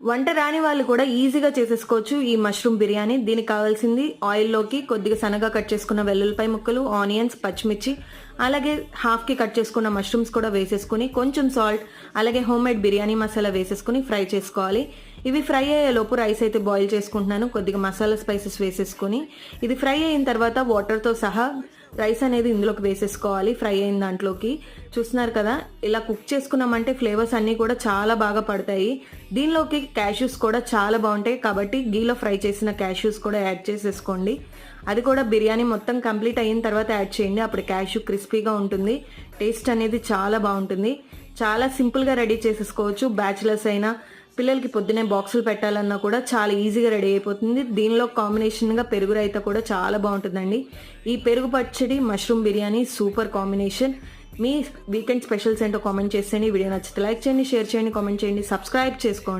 వంట రాని వాళ్ళు కూడా ఈజీగా చేసేసుకోవచ్చు ఈ మష్రూమ్ బిర్యానీ. దీనికి కావాల్సింది ఆయిల్‌లోకి కొద్దిగా సన్నగా కట్ చేసుకున్న వెల్లుల్లిపాయ ముక్కలు, ఆనియన్స్, పచ్చిమిర్చి, అలాగే హాఫ్‌కి కట్ చేసుకున్న మష్రూమ్స్ కూడా వేసేసుకొని, కొంచెం సాల్ట్, అలాగే హోమ్‌మేడ్ బిర్యానీ మసాలా వేసేసుకొని ఫ్రై చేసుకోవాలి. ఇవి ఫ్రై అయ్యేలోపు రైస్ అయితే బాయిల్ చేసుకుంటున్నాను. కొద్దిగా మసాలా స్పైసెస్ వేసేసుకొని, ఇది ఫ్రై అయిన తర్వాత వాటర్‌తో సహా రైస్ అనేది ఇందులోకి వేసేసుకోవాలి ఫ్రై అయిన దాంట్లోకి. చూస్తున్నారు కదా, ఇలా కుక్ చేసుకున్నామంటే ఫ్లేవర్స్ అన్నీ కూడా చాలా బాగా పడతాయి. దీనిలోకి క్యాష్యూస్ కూడా చాలా బాగుంటాయి కాబట్టి గీలో ఫ్రై చేసిన క్యాష్యూస్ కూడా యాడ్ చేసేసుకోండి. అది కూడా బిర్యానీ మొత్తం కంప్లీట్ అయిన తర్వాత యాడ్ చేయండి. అప్పుడు క్యాష్యూ క్రిస్పీగా ఉంటుంది, టేస్ట్ అనేది చాలా బాగుంటుంది. చాలా సింపుల్గా రెడీ చేసేసుకోవచ్చు. బ్యాచిలర్స్ అయినా పిల్లలకి పొద్దునే బాక్సులు పెట్టాలన్నా కూడా చాలా ఈజీగా రెడీ అయిపోతుంది. దీనిలో కాంబినేషన్గా పెరుగు రైతా కూడా చాలా బాగుంటుందండి. ఈ పెరుగు పచ్చడి మష్రూమ్ బిర్యానీ సూపర్ కాంబినేషన్. మీ వీకెండ్ స్పెషల్స్ ఏంటో కామెంట్ చేసేయండి. వీడియో నచ్చితే లైక్ చేయండి, షేర్ చేయండి, కామెంట్ చేయండి, సబ్స్క్రైబ్ చేసుకోండి.